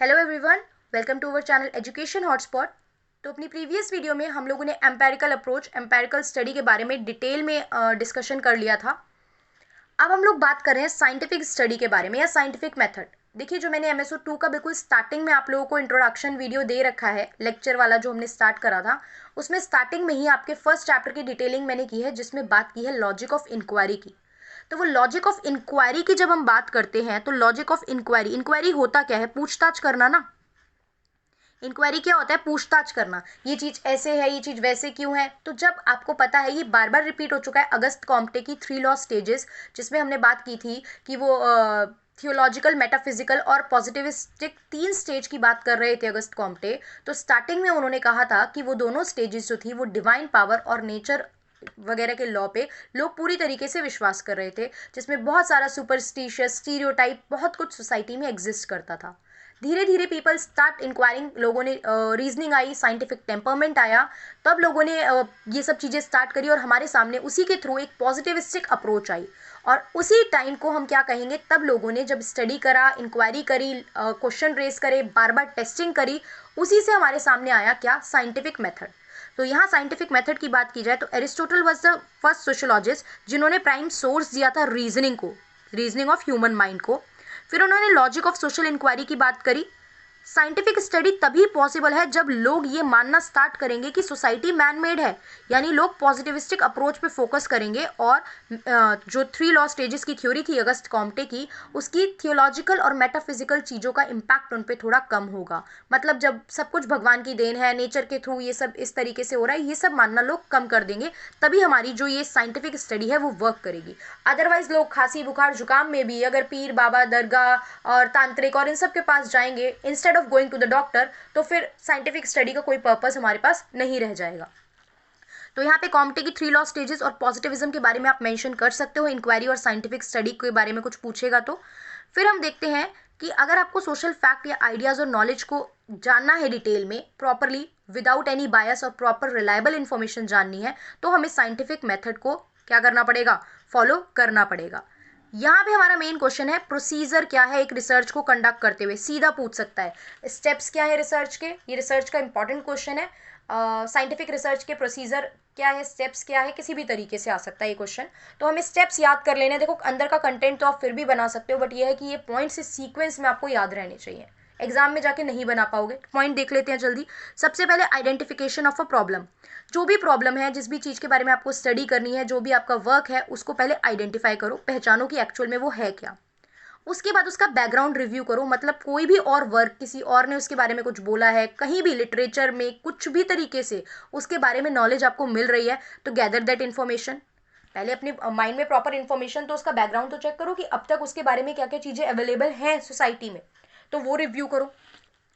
Hello everyone, welcome to our channel education hotspot. तो अपनी previous video में हम लोगों ने एम्पेरिकल अप्रोच, एम्पेरिकल स्टडी के बारे में डिटेल में डिस्कशन कर लिया था। अब हम लोग बात कर रहे हैं साइंटिफिक स्टडी के बारे में या साइंटिफिक मेथड। देखिए, जो मैंने एमएसओ 2 का बिल्कुल स्टार्टिंग में आप लोगों को इंट्रोडक्शन वीडियो दे रखा है, लेक्चर वाला जो हमने स्टार्ट करा था, उसमें स्टार्टिंग में ही आपके फर्स्ट चैप्टर की डिटेलिंग मैंने की है, जिसमें बात की है लॉजिक ऑफ इंक्वायरी की। तो वो लॉजिक ऑफ इंक्वायरी की जब हम बात करते हैं तो लॉजिक ऑफ इंक्वायरी, इंक्वायरी होता क्या है? पूछताछ करना ना। इंक्वायरी क्या होता है? पूछताछ करना। ये चीज ऐसे है, ये चीज वैसे क्यों है? तो जब आपको पता है, ये बार बार रिपीट हो चुका है, अगस्त कॉम्टे की 3 लॉ स्टेजेस, जिसमें हमने बात की थी कि वो थियोलॉजिकल, मेटाफिजिकल और पॉजिटिविस्टिक 3 स्टेज की बात कर रहे थे अगस्त कॉम्टे। तो स्टार्टिंग में उन्होंने कहा था कि वो दोनों स्टेजेस जो थी वो डिवाइन पावर और नेचर वगैरह के लॉ पे लोग पूरी तरीके से विश्वास कर रहे थे, जिसमें बहुत सारा सुपरस्टिशियस स्टीरियोटाइप बहुत कुछ सोसाइटी में एग्जिस्ट करता था। धीरे धीरे पीपल स्टार्ट इंक्वायरिंग, लोगों ने रीजनिंग आई, साइंटिफिक टेम्परमेंट आया, तब लोगों ने ये सब चीज़ें स्टार्ट करी और हमारे सामने उसी के थ्रू एक पॉजिटिविस्टिक अप्रोच आई। और उसी टाइम को हम क्या कहेंगे, तब लोगों ने जब स्टडी करा, इंक्वायरी करी, क्वेश्चन रेज करे, बार बार टेस्टिंग करी, उसी से हमारे सामने आया क्या? Scientific method. तो यहाँ साइंटिफिक मेथड की बात की जाए तो Aristotle was the first sociologist जिन्होंने प्राइम सोर्स दिया था रीजनिंग को, रीजनिंग ऑफ ह्यूमन माइंड को। फिर उन्होंने लॉजिक ऑफ सोशल इंक्वायरी की बात करी। साइंटिफिक स्टडी तभी पॉसिबल है जब लोग ये मानना स्टार्ट करेंगे कि सोसाइटी मैन मेड है, यानी लोग पॉजिटिविस्टिक अप्रोच पे फोकस करेंगे और जो 3 लॉ स्टेजेस की थ्योरी थी अगस्त कॉम्टे की, उसकी थियोलॉजिकल और मेटाफिजिकल चीज़ों का इम्पैक्ट उन पे थोड़ा कम होगा। मतलब जब सब कुछ भगवान की देन है, नेचर के थ्रू ये सब इस तरीके से हो रहा है, ये सब मानना लोग कम कर देंगे, तभी हमारी जो ये साइंटिफिक स्टडी है वो वर्क करेगी। अदरवाइज लोग खांसी बुखार जुकाम में भी अगर पीर बाबा, दरगाह और तांत्रिक और इन सब के पास जाएंगे instead of going to the doctor, तो फिर साइंटिफिक स्टडी का कोई पर्पस हमारे पास नहीं रह जाएगा। तो यहाँ पे कॉम्टे की 3 लॉ स्टेजेस और पॉजिटिविज्म के बारे में आप मेंशन कर सकते हो, इंक्वायरी और साइंटिफिक स्टडी के बारे में कुछ पूछेगा तो। फिर हम देखते हैं कि अगर आपको सोशल फैक्ट या आइडियाज और नॉलेज को जानना है डिटेल में, प्रॉपरली, विदाउट एनी बायस और प्रॉपर रिलायबल इंफॉर्मेशन जाननी है, तो हमें साइंटिफिक मेथड को क्या करना पड़ेगा? फॉलो करना पड़ेगा। यहाँ पे हमारा मेन क्वेश्चन है, प्रोसीजर क्या है एक रिसर्च को कंडक्ट करते हुए? सीधा पूछ सकता है, स्टेप्स क्या है रिसर्च के? ये रिसर्च का इंपॉर्टेंट क्वेश्चन है। साइंटिफिक रिसर्च के प्रोसीजर क्या है, स्टेप्स क्या है, किसी भी तरीके से आ सकता है ये क्वेश्चन। तो हमें स्टेप्स याद कर लेने, देखो अंदर का कंटेंट तो आप फिर भी बना सकते हो, बट ये है कि ये पॉइंट्स इस सीक्वेंस में आपको याद रहने चाहिए, एग्जाम में जाके नहीं बना पाओगे। पॉइंट देख लेते हैं जल्दी। सबसे पहले आइडेंटिफिकेशन ऑफ अ प्रॉब्लम। जो भी प्रॉब्लम है, जिस भी चीज़ के बारे में आपको स्टडी करनी है, जो भी आपका वर्क है, उसको पहले आइडेंटिफाई करो, पहचानो कि एक्चुअल में वो है क्या। उसके बाद उसका बैकग्राउंड रिव्यू करो, मतलब कोई भी और वर्क, किसी और ने उसके बारे में कुछ बोला है, कहीं भी लिटरेचर में कुछ भी तरीके से उसके बारे में नॉलेज आपको मिल रही है, तो गैदर दैट इन्फॉर्मेशन। पहले अपने माइंड में प्रॉपर इन्फॉर्मेशन, तो उसका बैकग्राउंड तो चेक करो कि अब तक उसके बारे में क्या क्या चीज़ें अवेलेबल हैं सोसाइटी में, तो वो रिव्यू करो।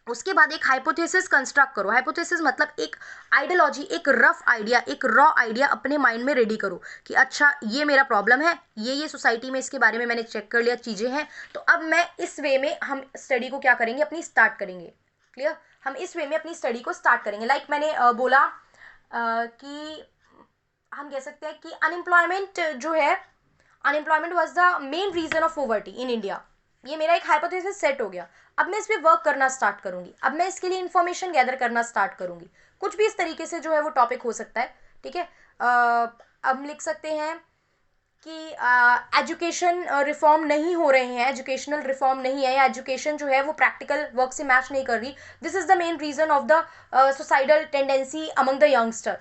उसके बाद एक हाइपोथेसिस कंस्ट्रक्ट करो। हाइपोथेसिस मतलब एक आइडियोलॉजी, एक रफ आइडिया, एक रॉ आइडिया अपने माइंड में रेडी करो कि अच्छा ये मेरा प्रॉब्लम है, ये सोसाइटी में इसके बारे में मैंने चेक कर लिया, चीज़ें हैं, तो अब मैं इस वे में हम स्टडी को क्या करेंगे, अपनी स्टार्ट करेंगे। क्लियर? हम इस वे में अपनी स्टडी को स्टार्ट करेंगे। लाइक मैंने बोला कि हम कह सकते हैं कि अनएम्प्लॉयमेंट जो है, unemployment was the main reason of poverty in India. ये मेरा एक हाइपोथेसिस सेट हो गया। अब मैं इस पर वर्क करना स्टार्ट करूंगी, अब मैं इसके लिए इंफॉर्मेशन गैदर करना स्टार्ट करूंगी। कुछ भी इस तरीके से जो है वो टॉपिक हो सकता है। ठीक है, अब लिख सकते हैं कि एजुकेशन रिफॉर्म नहीं हो रहे हैं, एजुकेशनल रिफॉर्म नहीं है, या एजुकेशन जो है वो प्रैक्टिकल वर्क से मैच नहीं कर रही। This is the main reason of the suicidal tendency among the youngster.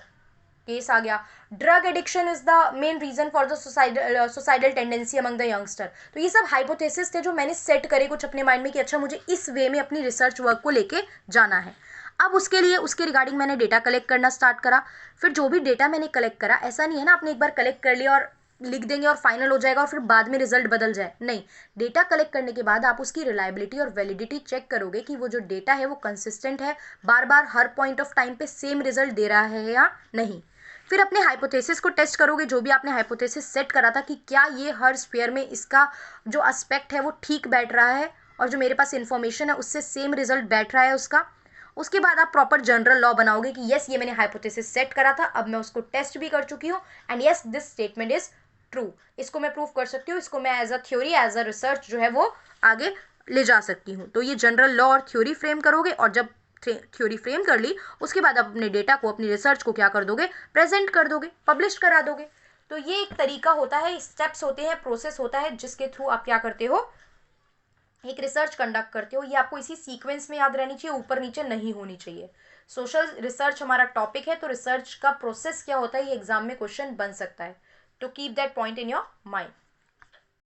Case आ गया। Drug addiction is the main reason for the suicidal tendency among the youngster. तो ये सब हाइपोथेसिस थे जो मैंने सेट करे कुछ अपने माइंड में कि अच्छा मुझे इस वे में अपनी रिसर्च वर्क को लेके जाना है। अब उसके लिए उसके रिगार्डिंग मैंने डेटा कलेक्ट करना स्टार्ट करा। फिर जो भी डेटा मैंने कलेक्ट करा, ऐसा नहीं है ना आपने एक बार कलेक्ट कर लिया और लिख देंगे और फाइनल हो जाएगा और फिर बाद में रिजल्ट बदल जाए, नहीं। डेटा कलेक्ट करने के बाद आप उसकी रिलायबिलिटी और वैलिडिटी चेक करोगे कि वो जो डेटा है वो कंसिस्टेंट है, बार बार हर पॉइंट ऑफ टाइम पे सेम रिजल्ट दे रहा है या नहीं। फिर अपने हाइपोथेसिस को टेस्ट करोगे, जो भी आपने हाइपोथेसिस सेट करा था कि क्या ये हर स्फीयर में इसका जो एस्पेक्ट है वो ठीक बैठ रहा है, और जो मेरे पास इन्फॉर्मेशन है उससे सेम रिजल्ट बैठ रहा है उसका। उसके बाद आप प्रॉपर जनरल लॉ बनाओगे कि यस ये मैंने हाइपोथेसिस सेट करा था, अब मैं उसको टेस्ट भी कर चुकी हूँ, and yes this statement is true. इसको मैं प्रूव कर सकती हूँ, इसको मैं as a theory, as a research जो है वो आगे ले जा सकती हूँ। तो ये जनरल लॉ और थ्योरी फ्रेम करोगे, और जब थ्योरी फ्रेम कर ली उसके बाद आप अपने डेटा को, अपनी रिसर्च को क्या कर दोगे, प्रेजेंट कर दोगे, पब्लिश करा दोगे। तो ये एक तरीका होता है, स्टेप्स होते हैं, प्रोसेस होता है जिसके थ्रू आप क्या करते हो, एक रिसर्च कंडक्ट करते हो। ये आपको इसी सीक्वेंस में याद रहनी चाहिए, ऊपर नीचे नहीं होनी चाहिए। सोशल रिसर्च हमारा टॉपिक है, तो रिसर्च का प्रोसेस क्या होता है ये एग्जाम में क्वेश्चन बन सकता है। तो keep that point in your mind.